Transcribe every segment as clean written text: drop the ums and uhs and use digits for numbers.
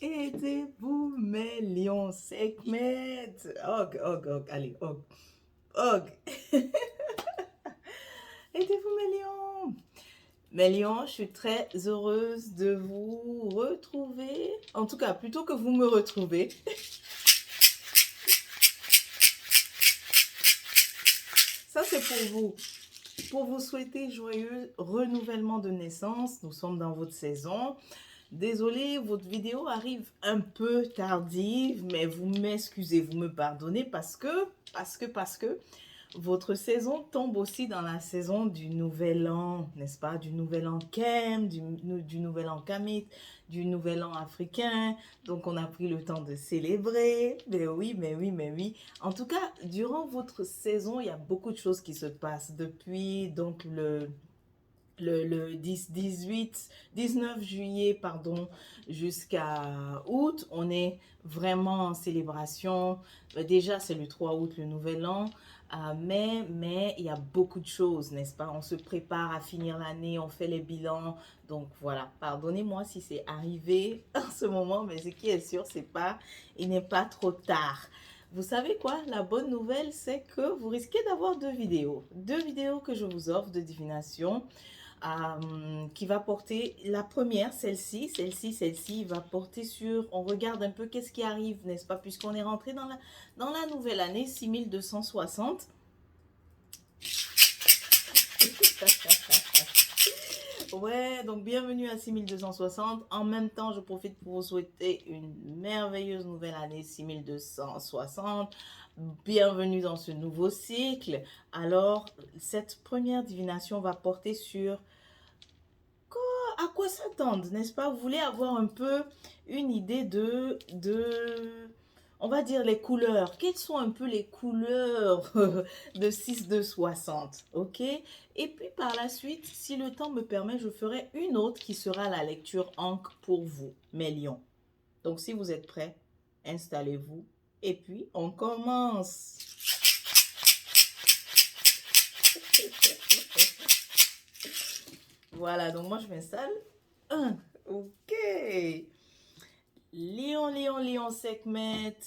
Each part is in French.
Aidez-vous, mes lions, Sekhmet. Allez, og. Aidez-vous, mes lions. Mes lions, je suis très heureuse de vous retrouver. En tout cas, plutôt que vous me retrouvez. Ça, c'est pour vous. Pour vous souhaiter joyeux renouvellement de naissance. Nous sommes dans votre saison. Désolée, votre vidéo arrive un peu tardive, mais vous m'excusez, vous me pardonnez parce que votre saison tombe aussi dans la saison du nouvel an, n'est-ce pas? Du nouvel an Kem, du nouvel an Kamit, du nouvel an africain. Donc, on a pris le temps de célébrer. Mais oui, mais oui, mais oui. En tout cas, durant votre saison, il y a beaucoup de choses qui se passent. Depuis donc le 19 juillet, pardon, jusqu'à août, on est vraiment en célébration. Déjà, c'est le 3 août, le nouvel an. Mais il y a beaucoup de choses, n'est-ce pas? On se prépare à finir l'année, on fait les bilans. Donc voilà, pardonnez-moi si c'est arrivé en ce moment, mais ce qui est sûr, il n'est pas trop tard. Vous savez quoi? La bonne nouvelle, c'est que vous risquez d'avoir deux vidéos. Deux vidéos que je vous offre de divination qui va porter, la première, celle-ci va porter sur, on regarde un peu qu'est-ce qui arrive, n'est-ce pas, puisqu'on est rentré dans la nouvelle année 6260. Ouais, donc bienvenue à 6260. En même temps, je profite pour vous souhaiter une merveilleuse nouvelle année 6260. Bienvenue dans ce nouveau cycle. Alors, cette première divination va porter sur à quoi s'attendre, n'est-ce pas? Vous voulez avoir un peu une idée on va dire les couleurs. Quelles sont un peu les couleurs de 6260, ok? Et puis par la suite, si le temps me permet, je ferai une autre qui sera la lecture encre pour vous, mes lions. Donc si vous êtes prêts, installez-vous et puis on commence. Voilà, donc moi je m'installe. Ok. Lion, Sekhmet.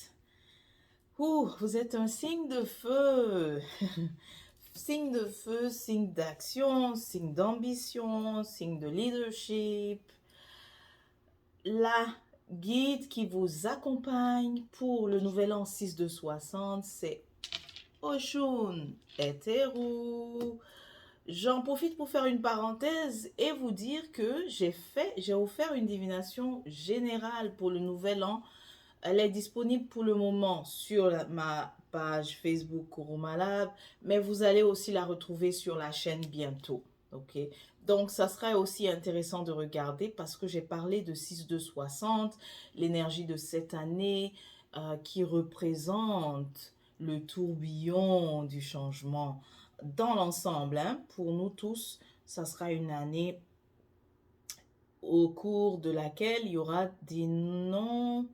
Vous êtes un signe de feu. Signe de feu, signe d'action, signe d'ambition, signe de leadership. La guide qui vous accompagne pour le nouvel an 6260, c'est Oshun Eteru. J'en profite pour faire une parenthèse et vous dire que j'ai offert une divination générale pour le nouvel an. Elle est disponible pour le moment sur ma page Facebook Kurumalab, mais vous allez aussi la retrouver sur la chaîne bientôt. Ok, donc ça sera aussi intéressant de regarder parce que j'ai parlé de 6260, l'énergie de cette année qui représente le tourbillon du changement dans l'ensemble, hein, pour nous tous, ça sera une année au cours de laquelle il y aura des noms,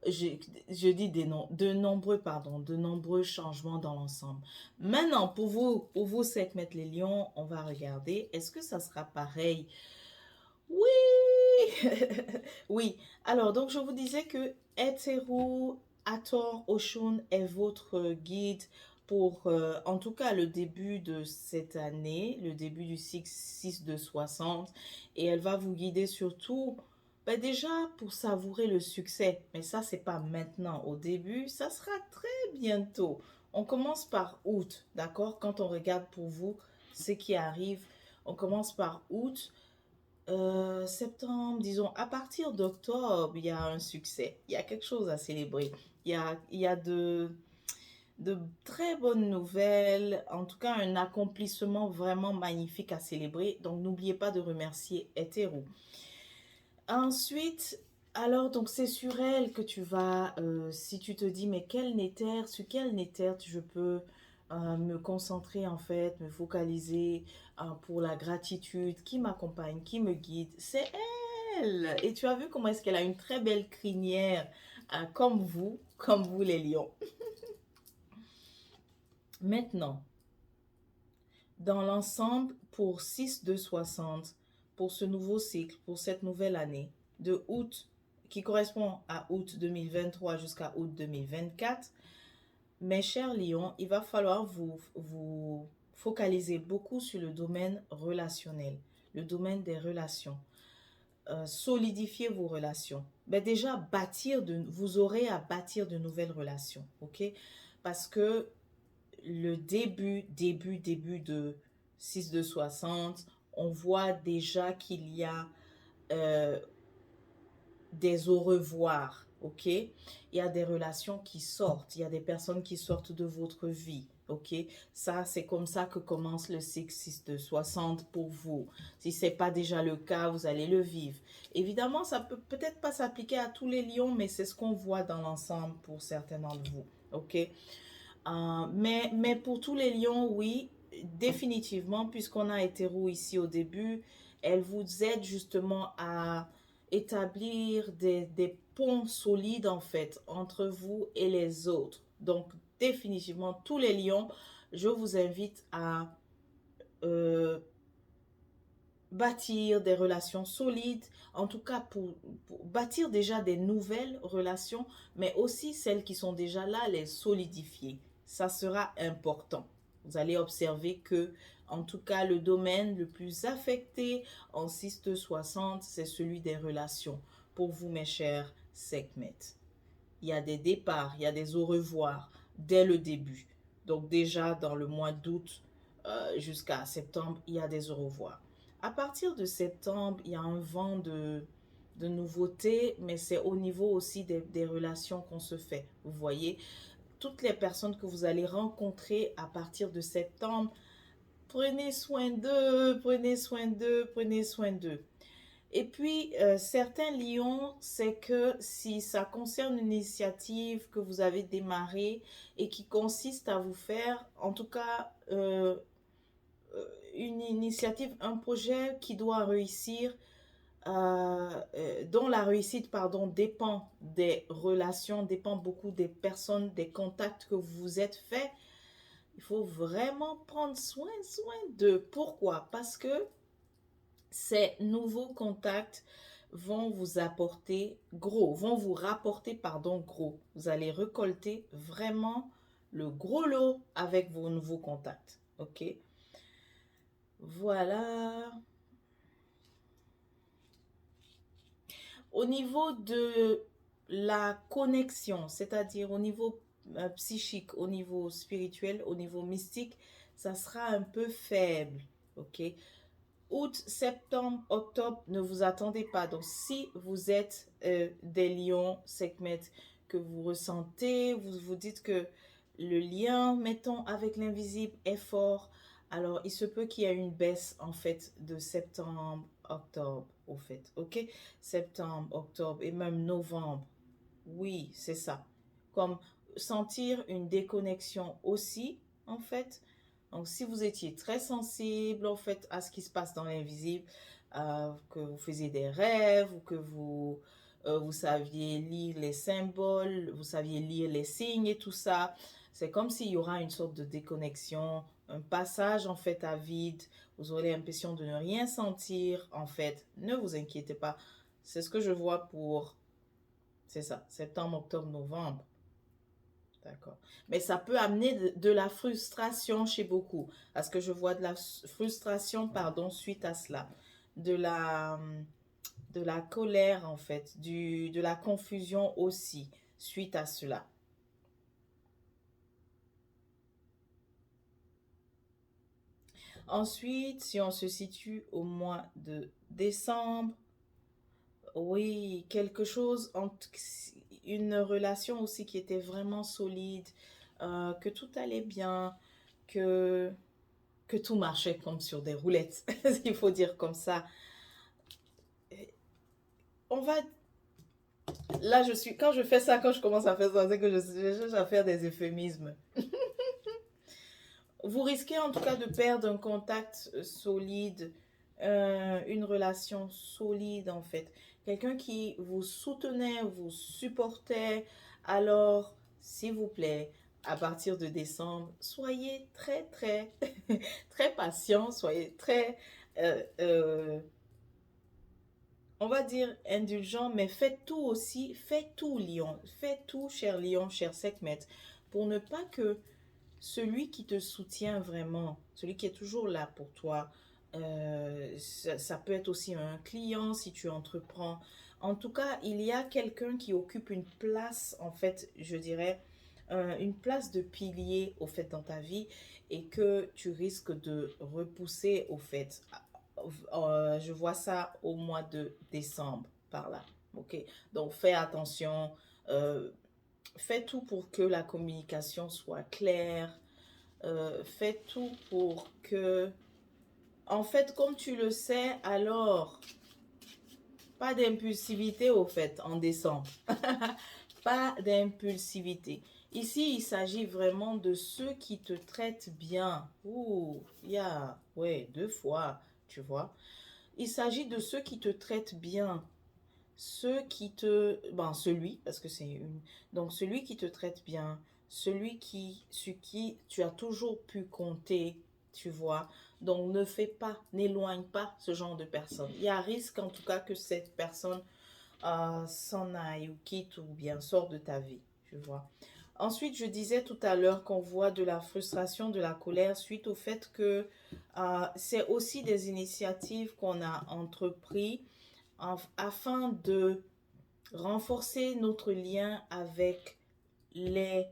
je dis des noms, de nombreux changements dans l'ensemble. Maintenant, pour vous 7 mètres les lions, on va regarder, est-ce que ça sera pareil? Oui! Oui, alors donc je vous disais que Eteru Ator Oshun est votre guide pour en tout cas le début de cette année, le début du 6 de 60, et elle va vous guider surtout ben déjà pour savourer le succès, mais ça c'est pas maintenant, au début, ça sera très bientôt. On commence par août, d'accord? Quand on regarde pour vous ce qui arrive, on commence par août. Septembre, disons, à partir d'octobre, il y a un succès. Il y a quelque chose à célébrer. Il y a de très bonnes nouvelles, en tout cas un accomplissement vraiment magnifique à célébrer. Donc n'oubliez pas de remercier Hétéro. Ensuite, alors donc c'est sur elle que tu vas, si tu te dis mais sur quel néther je peux me concentrer en fait, me focaliser pour la gratitude qui m'accompagne, qui me guide, c'est elle. Et tu as vu comment est-ce qu'elle a une très belle crinière, comme vous les lions. Maintenant, dans l'ensemble, pour 6 de 60, pour ce nouveau cycle, pour cette nouvelle année, de août qui correspond à août 2023 jusqu'à août 2024, mes chers lions, il va falloir vous focaliser beaucoup sur le domaine relationnel, le domaine des relations. Solidifier vos relations. Ben déjà, vous aurez à bâtir de nouvelles relations, ok? Parce que le début de 6 de 60, on voit déjà qu'il y a euh, des au revoir, ok? Il y a des relations qui sortent, il y a des personnes qui sortent de votre vie, ok? Ça, c'est comme ça que commence le cycle 6 de 60 pour vous. Si ce n'est pas déjà le cas, vous allez le vivre. Évidemment, ça peut peut-être pas s'appliquer à tous les lions, mais c'est ce qu'on voit dans l'ensemble pour certains d'entre vous, ok? Mais pour tous les lions, oui, définitivement, puisqu'on a hétéro ici au début, elle vous aide justement à établir des ponts solides en fait entre vous et les autres. Donc définitivement, tous les lions, je vous invite à euh, bâtir des relations solides, en tout cas pour bâtir déjà des nouvelles relations, mais aussi celles qui sont déjà là, les solidifier. Ça sera important. Vous allez observer que, en tout cas, le domaine le plus affecté en 660, c'est celui des relations. Pour vous, mes chers Sekhmet, il y a des départs, il y a des au revoir dès le début. Donc déjà, dans le mois d'août jusqu'à septembre, il y a des au revoir. À partir de septembre, il y a un vent de nouveautés, mais c'est au niveau aussi des relations qu'on se fait. Vous voyez, toutes les personnes que vous allez rencontrer à partir de septembre, prenez soin d'eux, prenez soin d'eux, prenez soin d'eux. Et puis, certains lions, c'est que si ça concerne une initiative que vous avez démarrée et qui consiste à vous faire, en tout cas, une initiative, un projet qui doit réussir, dont la réussite, pardon, dépend des relations, dépend beaucoup des personnes, des contacts que vous vous êtes faits, il faut vraiment prendre soin d'eux. Pourquoi? Parce que ces nouveaux contacts vont vous apporter gros, vont vous rapporter, pardon, gros. Vous allez récolter vraiment le gros lot avec vos nouveaux contacts. OK? Voilà. Au niveau de la connexion, c'est-à-dire au niveau psychique, au niveau spirituel, au niveau mystique, ça sera un peu faible. OK? Août, septembre, octobre, ne vous attendez pas. Donc, si vous êtes des lions, Sekhmet, que vous ressentez, vous vous dites que le lien, mettons, avec l'invisible est fort, alors il se peut qu'il y ait une baisse, en fait, de septembre, octobre, au fait. OK? Septembre, octobre et même novembre. Oui, c'est ça. Comme sentir une déconnexion aussi, en fait. Donc, si vous étiez très sensible, en fait, à ce qui se passe dans l'invisible, que vous faisiez des rêves ou que vous saviez lire les symboles, vous saviez lire les signes et tout ça, c'est comme s'il y aura une sorte de déconnexion, un passage, en fait, à vide. Vous aurez l'impression de ne rien sentir, en fait. Ne vous inquiétez pas. C'est ce que je vois pour, c'est ça, septembre, octobre, novembre. D'accord. Mais ça peut amener de la frustration chez beaucoup. Parce que je vois de la frustration, pardon, suite à cela. De la, de la colère, en fait. De la confusion aussi, suite à cela. Ensuite, si on se situe au mois de décembre, oui, quelque chose, une relation aussi qui était vraiment solide, que tout allait bien, que que tout marchait comme sur des roulettes, il faut dire comme ça. On va... Là, quand je fais ça, quand je commence à faire ça, c'est que je cherche à faire des euphémismes. Vous risquez en tout cas de perdre un contact solide, une relation solide en fait. Quelqu'un qui vous soutenait, vous supportait. Alors, s'il vous plaît, à partir de décembre, soyez très, très patient, soyez très... euh, euh, on va dire indulgent, mais fais tout aussi, fais tout, lion, fais tout, cher lion, cher Sekhmet, pour ne pas que celui qui te soutient vraiment, celui qui est toujours là pour toi, ça peut être aussi un client si tu entreprends. En tout cas, il y a quelqu'un qui occupe une place, en fait, je dirais, une place de pilier, au fait, dans ta vie et que tu risques de repousser, au fait. Je vois ça au mois de décembre, par là. OK? Donc, fais attention. euh, Fais tout pour que la communication soit claire. Fais tout pour que... En fait, comme tu le sais, alors, pas d'impulsivité au fait en décembre. Pas d'impulsivité. Ici, il s'agit vraiment de ceux qui te traitent bien. Ouh, ouais, deux fois, tu vois. Il s'agit de ceux qui te traitent bien. Ceux qui te... Ben, celui, parce que c'est une... Donc, celui qui te traite bien, celui sur qui tu as toujours pu compter, tu vois. Donc, ne fais pas, n'éloigne pas ce genre de personne. Il y a risque, en tout cas, que cette personne s'en aille ou quitte ou bien sort de ta vie, tu vois. Ensuite, je disais tout à l'heure qu'on voit de la frustration, de la colère suite au fait que c'est aussi des initiatives qu'on a entreprises afin de renforcer notre lien avec les,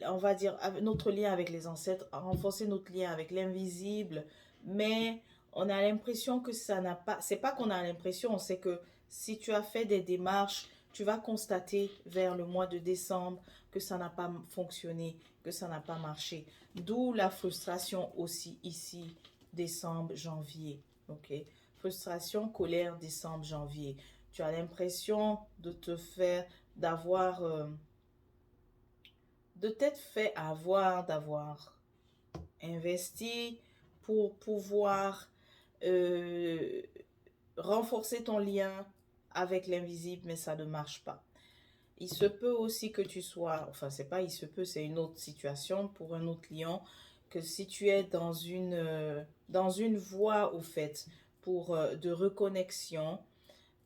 on va dire, notre lien avec les ancêtres, renforcer notre lien avec l'invisible, mais on a l'impression que ça n'a pas, c'est pas qu'on a l'impression, c'est que si tu as fait des démarches, tu vas constater vers le mois de décembre que ça n'a pas fonctionné, que ça n'a pas marché. D'où la frustration aussi ici, décembre, janvier. Ok? Frustration, colère, décembre, janvier. Tu as l'impression de te faire, d'avoir, de t'être fait avoir, d'avoir investi pour pouvoir euh, renforcer ton lien avec l'invisible, mais ça ne marche pas. Il se peut aussi que tu sois, enfin c'est pas il se peut, c'est une autre situation pour un autre lion, que si tu es dans une voie au fait pour de reconnexion,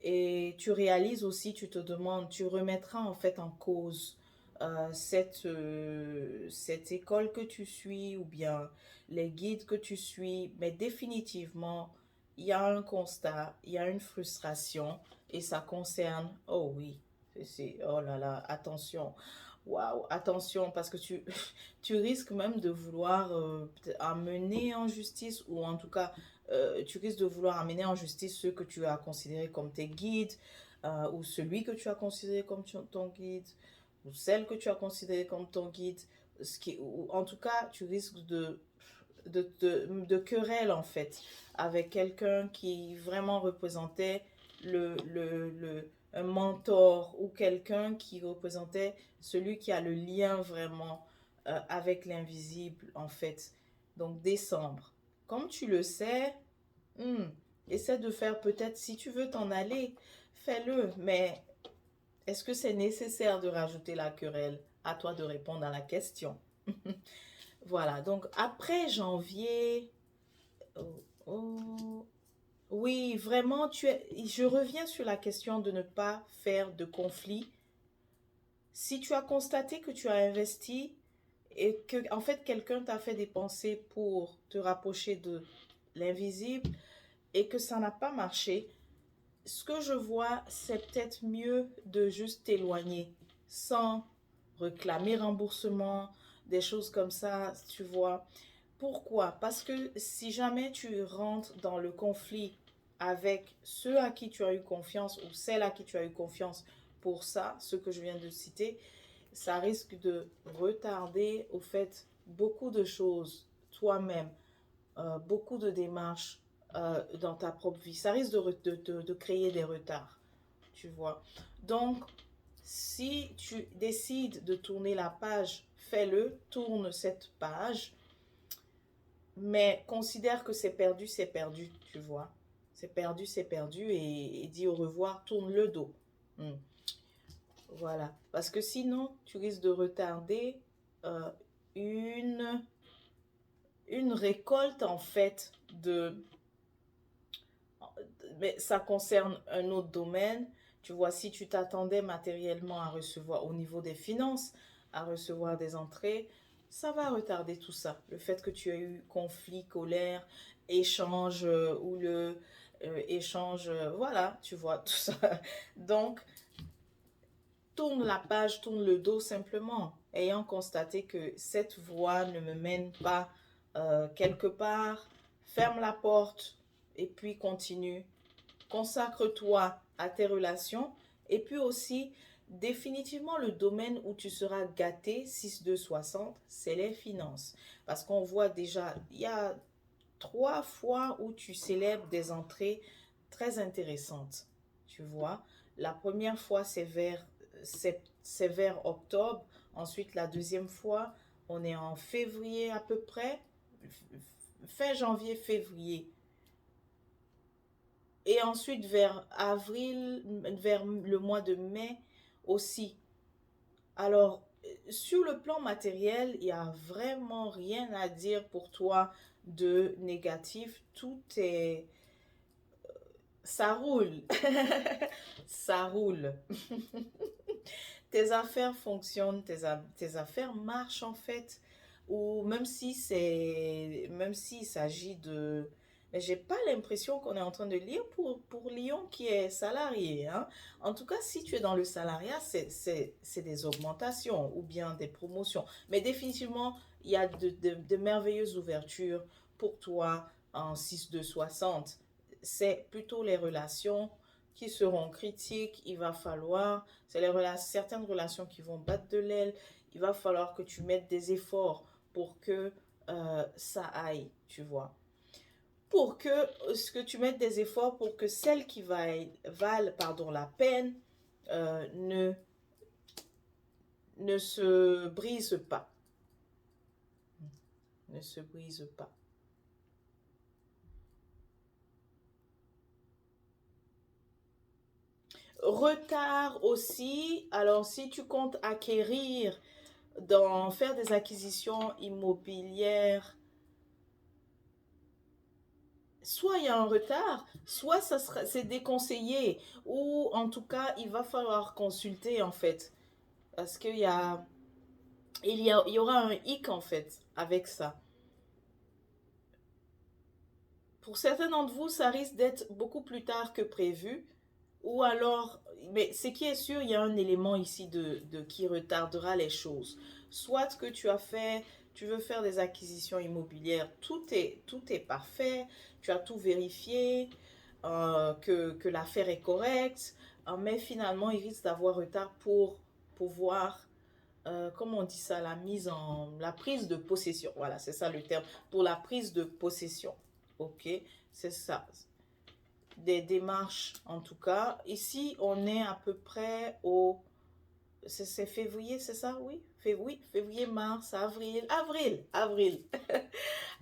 et tu réalises aussi, tu te demandes, tu remettras en fait en cause cette école que tu suis ou bien les guides que tu suis, mais définitivement, il y a un constat, il y a une frustration et ça concerne, oh oui, oh là là, attention, waouh, attention parce que tu risques même de vouloir amener en justice ou en tout cas tu risques de vouloir amener en justice ceux que tu as considérés comme tes guides, ou celui que tu as considéré comme ton guide, ou celle que tu as considéré comme ton guide. Ou en tout cas, tu risques de querelle en fait avec quelqu'un qui vraiment représentait un mentor ou quelqu'un qui représentait celui qui a le lien vraiment avec l'invisible en fait. Donc décembre. Comme tu le sais, essaie de faire peut-être, si tu veux t'en aller, fais-le. Mais est-ce que c'est nécessaire de rajouter la querelle? À toi de répondre à la question. Voilà, donc après janvier, oh, oh, oui, vraiment, je reviens sur la question de ne pas faire de conflit. Si tu as constaté que tu as investi et que, en fait, quelqu'un t'a fait dépenser pour te rapprocher de l'invisible et que ça n'a pas marché, ce que je vois, c'est peut-être mieux de juste t'éloigner sans réclamer remboursement, des choses comme ça, tu vois. Pourquoi? Parce que si jamais tu rentres dans le conflit avec ceux à qui tu as eu confiance ou celles à qui tu as eu confiance pour ça, ce que je viens de citer, ça risque de retarder au fait beaucoup de choses toi-même, beaucoup de démarches dans ta propre vie. Ça risque de créer des retards, tu vois. Donc, si tu décides de tourner la page, fais-le, tourne cette page, mais considère que c'est perdu, tu vois. C'est perdu et dis au revoir, tourne le dos. Hmm. Voilà. Parce que sinon, tu risques de retarder euh, une, une récolte, en fait, mais ça concerne un autre domaine. Tu vois, si tu t'attendais matériellement à recevoir, au niveau des finances, à recevoir des entrées, ça va retarder tout ça. Le fait que tu aies eu conflit, colère, échange ou le échange, voilà, tu vois, tout ça. Donc, tourne la page, tourne le dos simplement, ayant constaté que cette voie ne me mène pas quelque part, ferme la porte et puis continue. Consacre-toi à tes relations et puis aussi définitivement le domaine où tu seras gâté 6260, c'est les finances. Parce qu'on voit déjà, il y a 3 fois où tu célèbres des entrées très intéressantes. Tu vois, la première fois c'est vers octobre. Ensuite, la deuxième fois, on est en février à peu près, fin janvier, février. Et ensuite, vers avril, vers le mois de mai aussi. Alors, sur le plan matériel, il n'y a vraiment rien à dire pour toi de négatif. Tout est... Ça roule. Ça roule. Tes affaires fonctionnent, tes affaires marchent en fait. Ou même si c'est... Même s'il s'agit de... Mais j'ai pas l'impression qu'on est en train de lire pour Lyon qui est salarié, hein. En tout cas, si tu es dans le salariat, c'est des augmentations ou bien des promotions. Mais définitivement, il y a de merveilleuses ouvertures pour toi en 6260. C'est plutôt les relations qui seront critiques. Il va falloir, c'est certaines relations qui vont battre de l'aile. Il va falloir que tu mettes des efforts pour que ça aille, tu vois, pour que tu mettes des efforts pour que celles qui valent pardon, la peine ne se brisent pas. Ne se brisent pas. Retard aussi. Alors, si tu comptes faire des acquisitions immobilières, soit il y a un retard, soit c'est déconseillé, ou en tout cas, il va falloir consulter en fait, parce il y aura un hic en fait avec ça. Pour certains d'entre vous, ça risque d'être beaucoup plus tard que prévu, ou alors, mais ce qui est sûr, il y a un élément ici qui retardera les choses. Soit que tu veux faire des acquisitions immobilières, tout est parfait, tu as tout vérifié, que l'affaire est correcte, mais finalement, il risque d'avoir retard pour pouvoir, comment on dit ça, la prise de possession. Voilà, c'est ça le terme, pour la prise de possession. Ok, c'est ça, des démarches en tout cas. Ici, on est à peu près c'est février, c'est ça? Oui? Oui, février, mars, avril.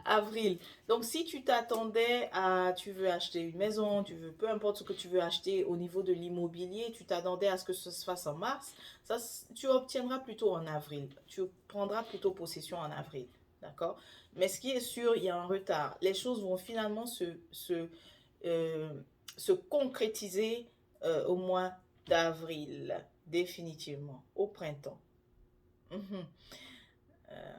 Avril. Donc, si tu t'attendais tu veux acheter une maison, peu importe ce que tu veux acheter au niveau de l'immobilier, tu t'attendais à ce que ce se fasse en mars, ça, tu obtiendras plutôt en avril. Tu prendras plutôt possession en avril. D'accord? Mais ce qui est sûr, il y a un retard. Les choses vont finalement euh, se concrétiser au mois d'avril, définitivement, au printemps. Mhm. Euh,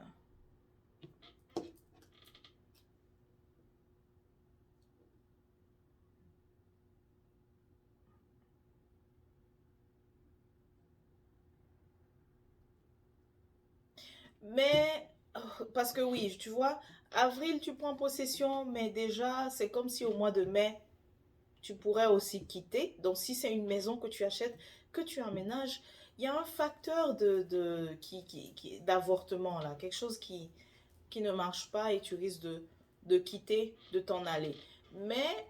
mais, parce que oui, tu vois, avril, tu prends possession, mais déjà, c'est comme si au mois de mai, tu pourrais aussi quitter. Donc, si c'est une maison que tu achètes, que tu aménages, il y a un facteur d'avortement là, quelque chose qui ne marche pas et tu risques de quitter, de t'en aller. Mais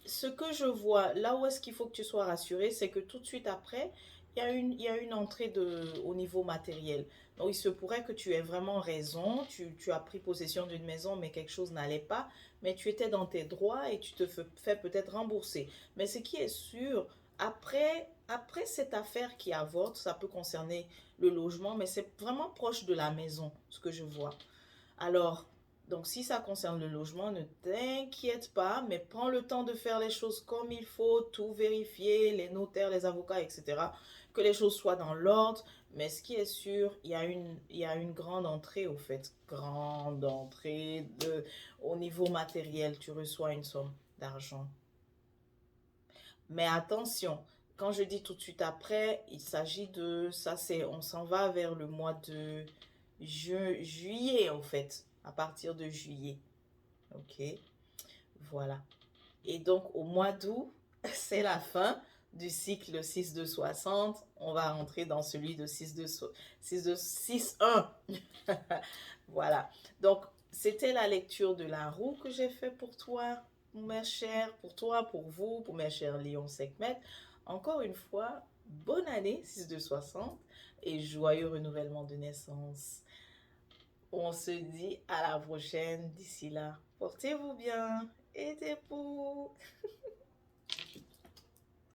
ce que je vois, là où est-ce qu'il faut que tu sois rassuré, c'est que tout de suite après, il y a une entrée au niveau matériel. Donc, il se pourrait que tu aies vraiment raison, tu as pris possession d'une maison, mais quelque chose n'allait pas, mais tu étais dans tes droits et tu te fais peut-être rembourser. Mais ce qui est sûr, après cette affaire qui avorte, ça peut concerner le logement, mais c'est vraiment proche de la maison, ce que je vois. Alors, Donc, si ça concerne le logement, ne t'inquiète pas, mais prends le temps de faire les choses comme il faut, tout vérifier, les notaires, les avocats, etc. Que les choses soient dans l'ordre. Mais ce qui est sûr, il y a une grande entrée, au fait. Grande entrée au niveau matériel. Tu reçois une somme d'argent. Mais attention, quand je dis tout de suite après, il s'agit de, ça c'est, on s'en va vers le mois de juillet en fait, à partir de juillet. Ok, voilà. Et donc au mois d'août, c'est la fin du cycle 6-2-60. On va rentrer dans celui de 6-2-6-1. Voilà. Donc c'était la lecture de la roue que j'ai fait pour toi, mes chers, pour toi, pour vous, pour mes chers Lions Sekhmet. Encore une fois, bonne année 6-2-60 et joyeux renouvellement de naissance. On se dit à la prochaine. D'ici là, portez-vous bien et des pour.